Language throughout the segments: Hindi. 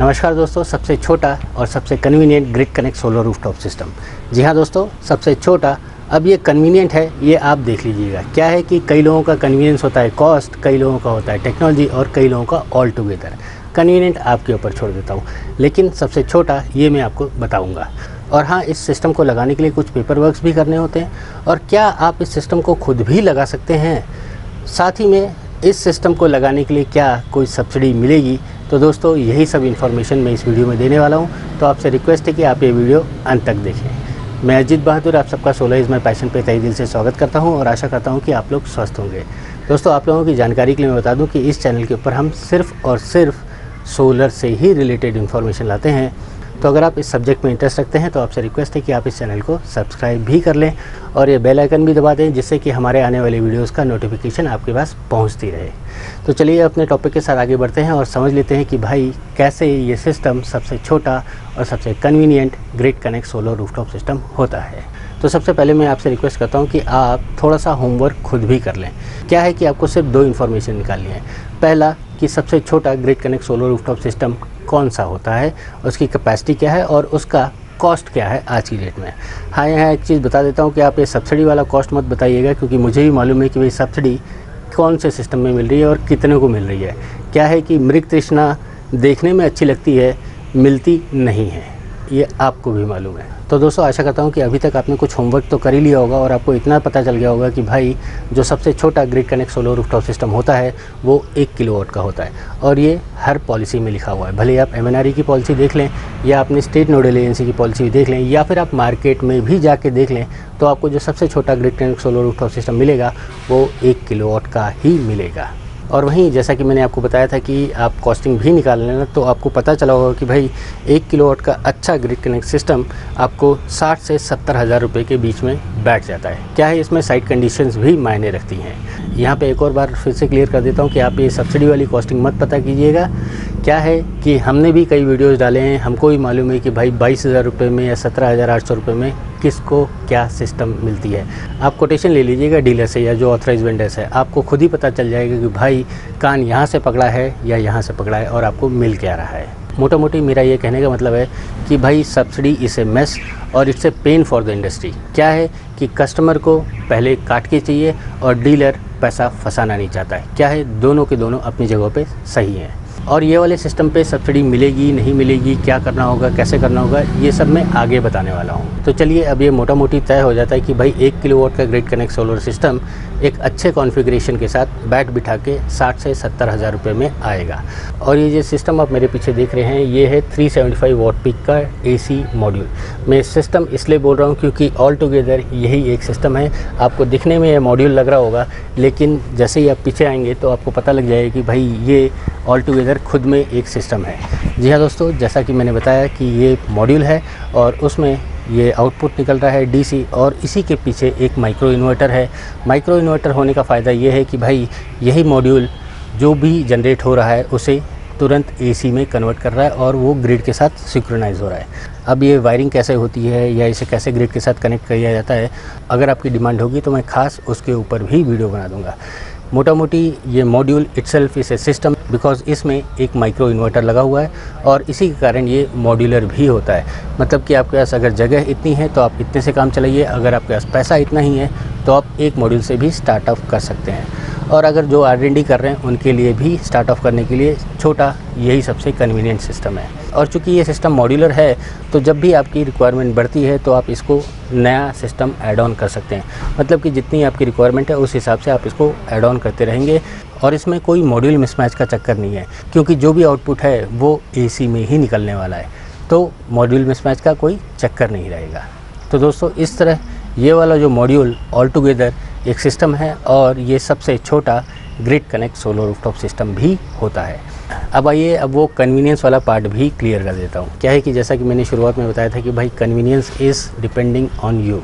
नमस्कार दोस्तों, सबसे छोटा और सबसे convenient grid connect solar rooftop system. जी हाँ दोस्तों, सबसे छोटा। अब ये कन्वीनियंट है, ये आप देख लीजिएगा। क्या है कि कई लोगों का कन्वीनियंस होता है कॉस्ट, कई लोगों का होता है टेक्नोलॉजी और कई लोगों का ऑल टुगेदर। कन्वीनियंट आपके ऊपर छोड़ देता हूँ, लेकिन सबसे छोटा ये मैं आपको बताऊँगा। और हाँ, इस सिस्टम को लगाने के लिए कुछ पेपर वर्क्स भी करने होते हैं। और क्या आप इस सिस्टम को खुद भी लगा सकते हैं? साथ ही में इस सिस्टम को लगाने के लिए क्या कोई सब्सिडी मिलेगी? तो दोस्तों, यही सब इन्फॉर्मेशन मैं इस वीडियो में देने वाला हूं। तो आपसे रिक्वेस्ट है कि आप ये वीडियो अंत तक देखें। मैं अजीत बहादुर आप सबका सोलर इज़ माय पैशन पे तहे दिल से स्वागत करता हूं और आशा करता हूं कि आप लोग स्वस्थ होंगे। दोस्तों, आप लोगों की जानकारी के लिए मैं बता दूं कि इस चैनल के ऊपर हम सिर्फ़ और सिर्फ सोलर से ही रिलेटेड इन्फॉर्मेशन लाते हैं। तो अगर आप इस सब्जेक्ट में इंटरेस्ट रखते हैं तो आपसे रिक्वेस्ट है कि आप इस चैनल को सब्सक्राइब भी कर लें और ये बेल आइकन भी दबा दें, जिससे कि हमारे आने वाले वीडियोस का नोटिफिकेशन आपके पास पहुंचती रहे। तो चलिए अपने टॉपिक के साथ आगे बढ़ते हैं और समझ लेते हैं कि भाई कैसे ये सिस्टम सबसे छोटा और सबसे convenient grid connect solar rooftop system होता है। तो सबसे पहले मैं आपसे रिक्वेस्ट करता हूँ कि आप थोड़ा सा होमवर्क खुद भी कर लें। क्या है कि आपको सिर्फ दो इन्फॉर्मेशन निकालनी है। पहला कि सबसे छोटा grid connect solar rooftop system कौन सा होता है, उसकी कैपेसिटी क्या है और उसका कॉस्ट क्या है आज की डेट में। हाँ, यहाँ एक चीज़ बता देता हूँ कि आप ये सब्सिडी वाला कॉस्ट मत बताइएगा, क्योंकि मुझे भी मालूम है कि भाई सब्सिडी कौन से सिस्टम में मिल रही है और कितने को मिल रही है। क्या है कि मृग तृष्णा देखने में अच्छी लगती है, मिलती नहीं है, ये आपको भी मालूम है। तो दोस्तों, आशा करता हूँ कि अभी तक आपने कुछ होमवर्क तो कर ही लिया होगा और आपको इतना पता चल गया होगा कि भाई जो सबसे छोटा grid connect solar rooftop system होता है वो 1 किलोवाट का होता है और ये हर पॉलिसी में लिखा हुआ है। भले आप MNRE की पॉलिसी देख लें या अपनी स्टेट नोडल एजेंसी की पॉलिसी भी देख लें या फिर आप मार्केट में भी जाके देख लें, तो आपको जो सबसे छोटा grid connect solar rooftop system मिलेगा वो 1 किलोवाट का ही मिलेगा। और वहीं जैसा कि मैंने आपको बताया था कि आप कॉस्टिंग भी निकाल लेना, तो आपको पता चला होगा कि भाई 1 किलोवाट का अच्छा ग्रिड कनेक्ट सिस्टम आपको 60 से 70 हज़ार रुपये के बीच में बैठ जाता है। क्या है, इसमें साइट कंडीशंस भी मायने रखती हैं। यहाँ पे एक और बार फिर से क्लियर कर देता हूँ कि आप ये सब्सिडी वाली कॉस्टिंग मत पता कीजिएगा। क्या है कि हमने भी कई वीडियोस डाले हैं, हमको भी मालूम है कि भाई 22,000 रुपये में या 17,800 रुपये में किसको क्या सिस्टम मिलती है। आप कोटेशन ले लीजिएगा डीलर से या जो ऑथराइज वेंडर्स है, आपको खुद ही पता चल जाएगा कि भाई कान यहाँ से पकड़ा है या यहाँ से पकड़ा है और आपको मिल क्या रहा है। मोटा मोटी मेरा ये कहने का मतलब है कि भाई सब्सिडी इज़ ए मेस और it's a pain for the industry. क्या है कि कस्टमर को पहले काट के चाहिए और डीलर पैसा फंसाना नहीं चाहता है। क्या है, दोनों के दोनों अपनी जगह पे सही हैं। और ये वाले सिस्टम पे सब्सिडी मिलेगी नहीं मिलेगी, क्या करना होगा, कैसे करना होगा, ये सब मैं आगे बताने वाला हूँ। तो चलिए, अब ये मोटा मोटी तय हो जाता है कि भाई 1 किलोवाट का ग्रिड कनेक्ट सोलर सिस्टम एक अच्छे कॉन्फ़िगरेशन के साथ बैठ बिठा के 60 से 70 हज़ार रुपये में आएगा। और ये जो सिस्टम आप मेरे पीछे देख रहे हैं, ये है 375 वाट पीक का AC मॉड्यूल। मैं सिस्टम इसलिए बोल रहा हूँ क्योंकि ऑल टुगेदर यही एक सिस्टम है। आपको दिखने में ये मॉड्यूल लग रहा होगा, लेकिन जैसे ही आप पीछे आएंगे तो आपको पता लग जाएगा कि भाई ये ऑल टुगेदर खुद में एक सिस्टम है। जी हाँ दोस्तों, जैसा कि मैंने बताया कि ये मॉड्यूल है और उसमें ये आउटपुट निकल रहा है DC और इसी के पीछे एक माइक्रो इन्वर्टर है। माइक्रो इन्वर्टर होने का फ़ायदा ये है कि भाई यही मॉड्यूल जो भी जनरेट हो रहा है उसे तुरंत AC में कन्वर्ट कर रहा है और वो ग्रिड के साथ सिंक्रोनाइज़ हो रहा है। अब ये वायरिंग कैसे होती है या इसे कैसे ग्रिड के साथ कनेक्ट किया जाता है, अगर आपकी डिमांड होगी तो मैं ख़ास उसके ऊपर भी वीडियो बना दूँगा। मोटा मोटी ये module itself is a system because इसमें एक माइक्रो इन्वर्टर लगा हुआ है और इसी के कारण ये मॉड्यूलर भी होता है। मतलब कि आपके पास अगर जगह इतनी है तो आप इतने से काम चलाइए, अगर आपके पास पैसा इतना ही है तो आप एक मॉड्यूल से भी स्टार्ट ऑफ कर सकते हैं। और अगर जो R&D कर रहे हैं उनके लिए भी स्टार्ट ऑफ करने के लिए छोटा यही सबसे कन्वीनियंट सिस्टम है। और चूँकि ये सिस्टम मॉड्यूलर है तो जब भी आपकी रिक्वायरमेंट बढ़ती है तो आप इसको नया सिस्टम ऐड ऑन कर सकते हैं। मतलब कि जितनी आपकी रिक्वायरमेंट है उस हिसाब से आप इसको ऐड ऑन करते रहेंगे और इसमें कोई मॉड्यूल मिसमैच का चक्कर नहीं है, क्योंकि जो भी आउटपुट है वो AC में ही निकलने वाला है, तो मॉड्यूल मिसमैच का कोई चक्कर नहीं रहेगा। तो दोस्तों, इस तरह ये वाला जो मॉड्यूल ऑल टुगेदर एक सिस्टम है और ये सबसे छोटा grid connect solar rooftop system भी होता है। अब आइए, अब वो कन्वीनियंस वाला पार्ट भी क्लियर कर देता हूँ। क्या है कि जैसा कि मैंने शुरुआत में बताया था कि भाई convenience is depending on you.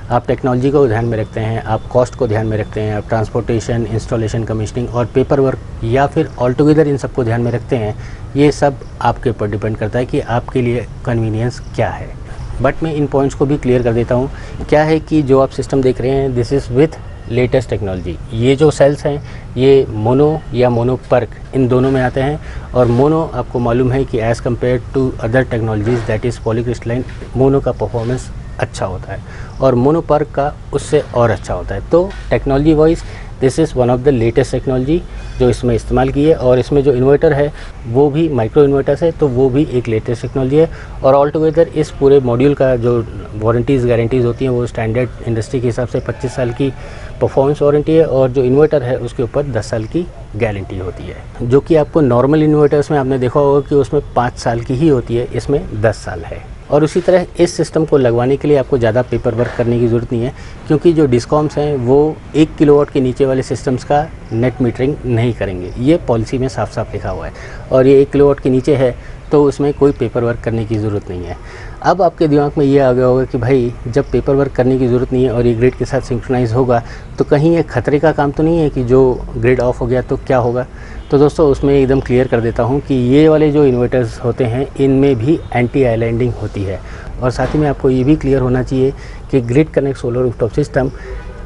आप टेक्नोलॉजी को ध्यान में रखते हैं, आप कॉस्ट को ध्यान में रखते हैं, आप ट्रांसपोर्टेशन, इंस्टॉलेशन, कमीशनिंग और पेपर वर्क या फिर ऑल टुगेदर इन सबको ध्यान में रखते हैं। ये सब आपके ऊपर डिपेंड करता है कि आपके लिए कन्वीनियंस क्या है। बट मैं इन पॉइंट्स को भी क्लियर कर देता हूँ। क्या है कि जो आप सिस्टम देख रहे हैं, this is with latest technology. ये जो सेल्स हैं ये मोनो या मोनोपर्क इन दोनों में आते हैं, और मोनो आपको मालूम है कि as compared to other technologies that is polycrystalline, mono का परफॉर्मेंस अच्छा होता है और मोनोपर्क का उससे और अच्छा होता है। तो technology wise this is one of the latest technology जो इसमें इस्तेमाल की है, और इसमें जो इन्वर्टर है वो भी माइक्रो इन्वर्टर्स है, तो वो भी एक लेटेस्ट टेक्नोलॉजी है। और ऑल टुगेदर इस पूरे मॉड्यूल का जो वारंटीज़ गारंटीज़ होती हैं वो स्टैंडर्ड इंडस्ट्री के हिसाब से 25 साल की परफॉर्मेंस वारंटी है, और जो इन्वर्टर है उसके ऊपर 10 साल की गारंटी होती है, जो कि आपको नॉर्मल इन्वर्टर्स में आपने देखा होगा कि उसमें 5 साल की ही होती है, इसमें 10 साल है। और उसी तरह इस सिस्टम को लगवाने के लिए आपको ज़्यादा पेपर वर्क करने की ज़रूरत नहीं है, क्योंकि जो डिस्कॉम्स हैं वो 1 किलोवाट के नीचे वाले सिस्टम्स का नेट मीटरिंग नहीं करेंगे। ये पॉलिसी में साफ साफ लिखा हुआ है, और ये 1 किलोवाट के नीचे है तो उसमें कोई पेपर वर्क करने की ज़रूरत नहीं है। अब आपके दिमाग में ये आ गया होगा कि भाई जब पेपर वर्क करने की ज़रूरत नहीं है और ये ग्रिड के साथ सिंक्रोनाइज़ होगा तो कहीं ये खतरे का काम तो नहीं है कि जो ग्रिड ऑफ हो गया तो क्या होगा। तो दोस्तों उसमें एकदम क्लियर कर देता हूँ कि ये वाले जो इन्वर्टर्स होते हैं इनमें भी एंटी आइलैंडिंग होती है, और साथ ही में आपको ये भी क्लियर होना चाहिए कि grid connect solar rooftop system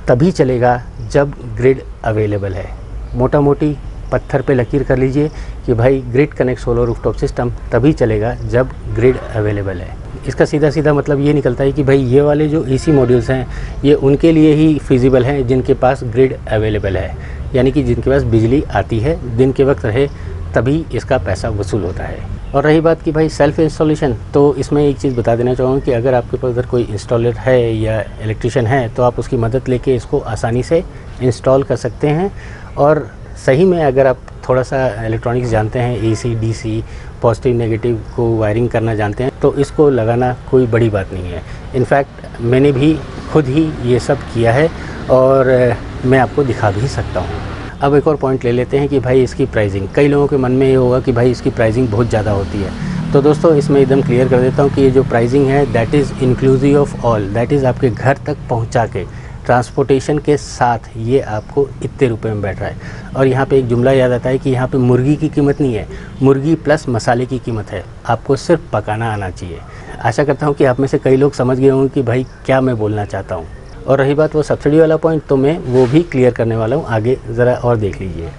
तभी चलेगा जब ग्रिड अवेलेबल है। मोटा मोटी पत्थर पे लकीर कर लीजिए कि भाई grid connect solar rooftop system तभी चलेगा जब ग्रिड अवेलेबल है। इसका सीधा सीधा मतलब ये निकलता है कि भाई ये वाले जो एसी मॉड्यूल्स हैं ये उनके लिए ही फिजिबल हैं जिनके पास ग्रिड अवेलेबल है, यानी कि जिनके पास बिजली आती है, दिन के वक्त रहे तभी इसका पैसा वसूल होता है। और रही बात कि भाई सेल्फ़ इंस्टॉलेशन, तो इसमें एक चीज़ बता देना चाहूँगा कि अगर आपके पास अगर कोई इंस्टॉलर है या इलेक्ट्रिशियन है तो आप उसकी मदद लेके इसको आसानी से इंस्टॉल कर सकते हैं। और सही में अगर आप थोड़ा सा इलेक्ट्रॉनिक्स जानते हैं, एसी डीसी पॉजिटिव नेगेटिव को वायरिंग करना जानते हैं, तो इसको लगाना कोई बड़ी बात नहीं है। इनफैक्ट मैंने भी खुद ही ये सब किया है और मैं आपको दिखा भी सकता हूँ। अब एक और पॉइंट ले लेते हैं कि भाई इसकी प्राइसिंग, कई लोगों के मन में ये होगा कि भाई इसकी प्राइसिंग बहुत ज़्यादा होती है। तो दोस्तों इसमें एकदम क्लियर कर देता हूँ कि ये जो प्राइसिंग है that is inclusive of all, that is आपके घर तक पहुँचा के ट्रांसपोर्टेशन के साथ ये आपको इतने रुपए में बैठ रहा है। और यहाँ पे एक जुमला याद आता है कि यहाँ पे मुर्गी की कीमत नहीं है, मुर्गी प्लस मसाले की कीमत है, आपको सिर्फ पकाना आना चाहिए। आशा करता हूँ कि आप में से कई लोग समझ गए होंगे कि भाई क्या मैं बोलना चाहता हूँ। और रही बात वो सब्सिडी वाला पॉइंट, तो मैं वो भी क्लियर करने वाला हूँ, आगे ज़रा और देख लीजिए।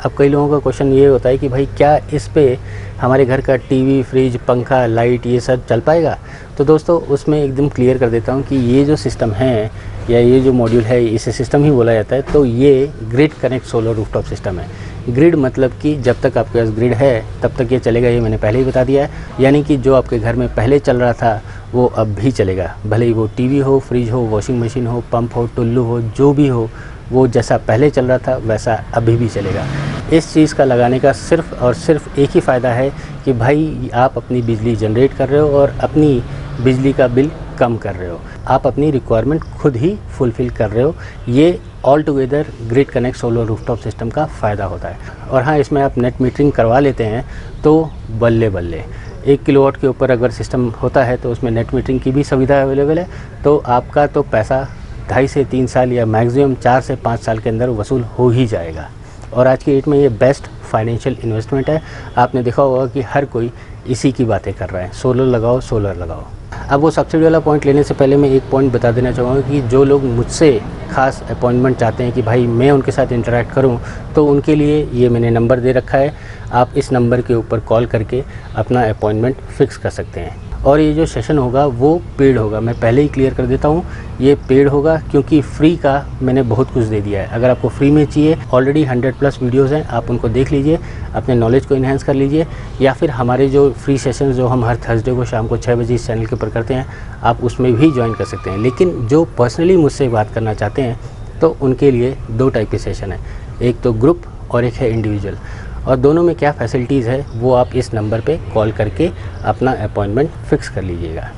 अब कई लोगों का क्वेश्चन ये होता है कि भाई क्या इस पे हमारे घर का टीवी, फ्रिज, पंखा, लाइट ये सब चल पाएगा। तो दोस्तों उसमें एकदम क्लियर कर देता हूँ कि ये जो सिस्टम है या ये जो मॉड्यूल है इसे सिस्टम ही बोला जाता है। तो ये grid connect solar rooftop system है। ग्रिड मतलब कि जब तक आपके पास ग्रिड है तब तक ये चलेगा, ये मैंने पहले ही बता दिया है। यानी कि जो आपके घर में पहले चल रहा था वो अब भी चलेगा, भले ही वो टीवी हो, फ्रिज हो, वॉशिंग मशीन हो, पंप हो, टुल्लू हो, जो भी हो, वो जैसा पहले चल रहा था वैसा अभी भी चलेगा। इस चीज़ का लगाने का सिर्फ़ और सिर्फ एक ही फ़ायदा है कि भाई आप अपनी बिजली जनरेट कर रहे हो और अपनी बिजली का बिल कम कर रहे हो, आप अपनी रिक्वायरमेंट खुद ही फुलफ़िल कर रहे हो। ये all together grid connect solar rooftop system का फ़ायदा होता है। और हाँ, इसमें आप नेट मीटरिंग करवा लेते हैं तो बल्ले बल्ले, 1 किलोवाट के ऊपर अगर सिस्टम होता है तो उसमें नेट मीटरिंग की भी सुविधा अवेलेबल है। तो आपका तो पैसा 2.5 से 3 साल या मैक्सिमम 4 से 5 साल के अंदर वसूल हो ही जाएगा। और आज की डेट में ये बेस्ट फाइनेंशियल इन्वेस्टमेंट है। आपने देखा होगा कि हर कोई इसी की बातें कर रहा है, सोलर लगाओ, सोलर लगाओ। अब वो सब्सिडी वाला पॉइंट लेने से पहले मैं एक पॉइंट बता देना चाहूँगा कि जो लोग मुझसे ख़ास अपॉइंटमेंट चाहते हैं कि भाई मैं उनके साथ इंटरेक्ट करूं, तो उनके लिए ये मैंने नंबर दे रखा है। आप इस नंबर के ऊपर कॉल करके अपना अपॉइंटमेंट फ़िक्स कर सकते हैं। और ये जो सेशन होगा वो पेड होगा, मैं पहले ही क्लियर कर देता हूँ, ये पेड होगा क्योंकि फ्री का मैंने बहुत कुछ दे दिया है। अगर आपको फ्री में चाहिए, ऑलरेडी 100+ वीडियोज़ हैं, आप उनको देख लीजिए, अपने नॉलेज को इन्हेंस कर लीजिए। या फिर हमारे जो फ्री सेशंस जो हम हर थर्सडे को शाम को 6 बजे इस चैनल के ऊपर करते हैं, आप उसमें भी ज्वाइन कर सकते हैं। लेकिन जो पर्सनली मुझसे बात करना चाहते हैं तो उनके लिए 2 टाइप के सेशन है, एक तो ग्रुप और एक है इंडिविजुअल। और दोनों में क्या फैसिलिटीज़ है वो आप इस नंबर पे कॉल करके अपना अपॉइंटमेंट फ़िक्स कर लीजिएगा।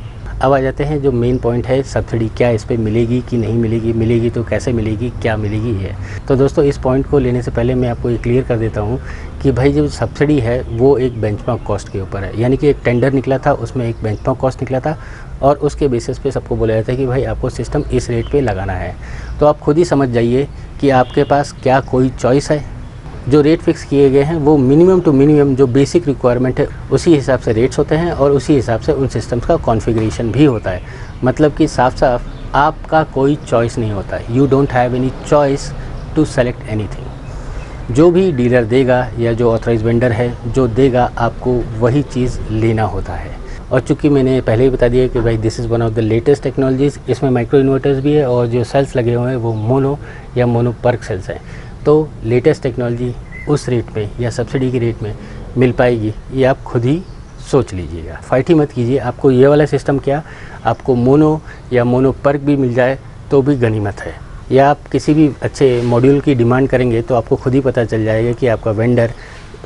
अब आ जाते हैं जो मेन पॉइंट है, सब्सिडी क्या इस पे मिलेगी कि नहीं मिलेगी, मिलेगी तो कैसे मिलेगी, क्या मिलेगी है। तो दोस्तों इस पॉइंट को लेने से पहले मैं आपको ये क्लियर कर देता हूँ कि भाई जो सब्सिडी है वो एक बेंचमार्क कॉस्ट के ऊपर है। यानी कि एक टेंडर निकला था, उसमें एक बेंचमार्क कॉस्ट निकला था और उसके बेसिस पे सबको बोला जाता है कि भाई आपको सिस्टम इस रेट पे लगाना है। तो आप खुद ही समझ जाइए कि आपके पास क्या कोई चॉइस है। जो रेट फिक्स किए गए हैं वो मिनिमम टू मिनिमम जो बेसिक रिक्वायरमेंट है उसी हिसाब से रेट्स होते हैं और उसी हिसाब से उन सिस्टम्स का कॉन्फ़िगरेशन भी होता है। मतलब कि साफ साफ आपका कोई चॉइस नहीं होता, you don't have any choice to select anything. जो भी डीलर देगा या जो ऑथराइज वेंडर है जो देगा, आपको वही चीज़ लेना होता है। और चूँकि मैंने पहले ही बता दिया कि भाई this is one of the latest technologies, इसमें माइक्रो इन्वर्टर्स भी है और जो सेल्स लगे हुए हैं वो मोनो या मोनो पर्क सेल्स हैं। तो लेटेस्ट टेक्नोलॉजी उस रेट में या सब्सिडी के रेट में मिल पाएगी, ये आप खुद ही सोच लीजिएगा। फाइट ही मत कीजिए, आपको ये वाला सिस्टम क्या, आपको मोनो या मोनो पर्क भी मिल जाए तो भी गनीमत है। या आप किसी भी अच्छे मॉड्यूल की डिमांड करेंगे तो आपको खुद ही पता चल जाएगा कि आपका वेंडर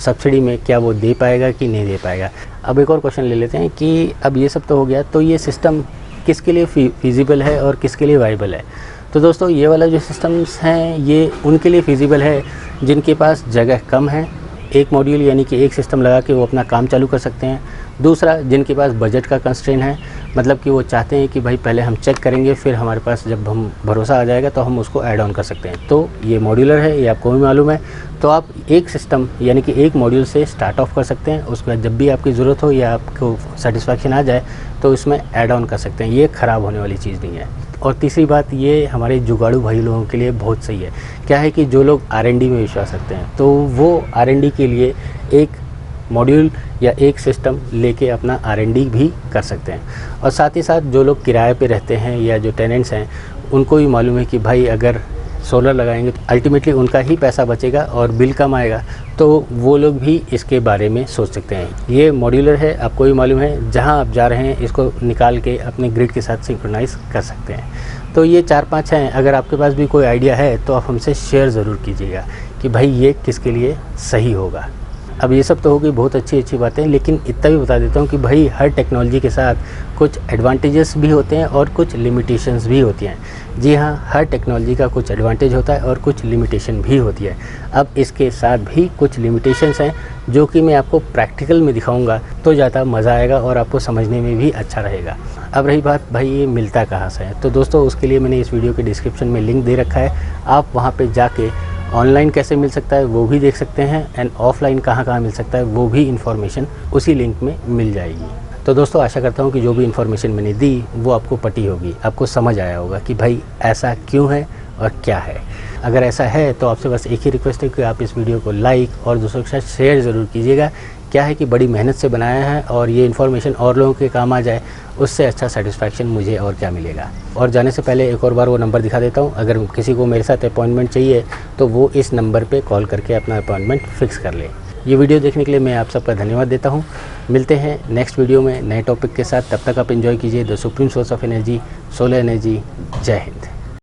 सब्सिडी में क्या वो दे पाएगा कि नहीं दे पाएगा। अब एक और क्वेश्चन ले लेते हैं कि अब ये सब तो हो गया, तो ये सिस्टम किसके लिए फिजिबल है और किसके लिए वाइबल है। तो दोस्तों ये वाला जो सिस्टम्स हैं ये उनके लिए फिजिबल है जिनके पास जगह कम है, एक मॉड्यूल यानी कि एक सिस्टम लगा के वो अपना काम चालू कर सकते हैं। दूसरा, जिनके पास बजट का कंस्ट्रेन है, मतलब कि वो चाहते हैं कि भाई पहले हम चेक करेंगे फिर हमारे पास जब हम भरोसा आ जाएगा तो हम उसको ऐड ऑन कर सकते हैं। तो ये मॉड्यूलर है, ये आपको भी मालूम है। तो आप एक सिस्टम यानी कि एक मॉड्यूल से स्टार्ट ऑफ कर सकते हैं, उसके बाद जब भी आपकी ज़रूरत हो या आपको सेटिस्फैक्शन आ जाए तो इसमें ऐड ऑन कर सकते हैं। ये ख़राब होने वाली चीज़ नहीं है। और तीसरी बात, ये हमारे जुगाड़ू भाई लोगों के लिए बहुत सही है। क्या है कि जो लोग R&D में विश्वास रखते हैं तो वो R&D के लिए एक मॉड्यूल या एक सिस्टम लेके अपना R&D भी कर सकते हैं। और साथ ही साथ जो लोग किराए पे रहते हैं या जो टेनेंट्स हैं उनको भी मालूम है कि भाई अगर सोलर लगाएंगे तो अल्टीमेटली उनका ही पैसा बचेगा और बिल कम आएगा, तो वो लोग भी इसके बारे में सोच सकते हैं। ये मॉड्यूलर है, आपको भी मालूम है, जहां आप जा रहे हैं इसको निकाल के अपने ग्रिड के साथ सिंक्रोनाइज़ कर सकते हैं। तो ये 4-5 हैं, अगर आपके पास भी कोई आइडिया है तो आप हमसे शेयर ज़रूर कीजिएगा कि भाई ये किसके लिए सही होगा। अब ये सब तो होगी बहुत अच्छी बातें, लेकिन इतना भी बता देता हूँ कि भाई हर टेक्नोलॉजी के साथ कुछ एडवांटेजेस भी होते हैं और कुछ लिमिटेशंस भी होती हैं। जी हाँ, हर टेक्नोलॉजी का कुछ एडवांटेज होता है और कुछ लिमिटेशन भी होती है। अब इसके साथ भी कुछ लिमिटेशंस हैं जो कि मैं आपको प्रैक्टिकल में दिखाऊंगा तो ज़्यादा मज़ा आएगा और आपको समझने में भी अच्छा रहेगा। अब रही बात भाई ये मिलता कहाँ से है, तो दोस्तों उसके लिए मैंने इस वीडियो के डिस्क्रिप्शन में लिंक दे रखा है। आप वहाँ पर जाके ऑनलाइन कैसे मिल सकता है वो भी देख सकते हैं एंड ऑफलाइन कहाँ मिल सकता है वो भी इन्फॉर्मेशन उसी लिंक में मिल जाएगी। तो दोस्तों आशा करता हूँ कि जो भी इन्फॉर्मेशन मैंने दी वो आपको पटी होगी, आपको समझ आया होगा कि भाई ऐसा क्यों है और क्या है। अगर ऐसा है तो आपसे बस एक ही रिक्वेस्ट है कि आप इस वीडियो को लाइक और दूसरों के साथ शेयर ज़रूर कीजिएगा। क्या है कि बड़ी मेहनत से बनाया है और ये इन्फॉर्मेशन और लोगों के काम आ जाए, उससे अच्छा सेटिस्फैक्शन मुझे और क्या मिलेगा। और जाने से पहले एक और बार वो नंबर दिखा देता हूँ, अगर किसी को मेरे साथ अपॉइंटमेंट चाहिए तो वो इस नंबर पे कॉल करके अपना अपॉइंटमेंट फ़िक्स कर ले। ये वीडियो देखने के लिए मैं आप सबका धन्यवाद देता हूँ। मिलते हैं नेक्स्ट वीडियो में नए टॉपिक के साथ, तब तक आप एंजॉय कीजिए the supreme source of energy, solar energy. जय हिंद।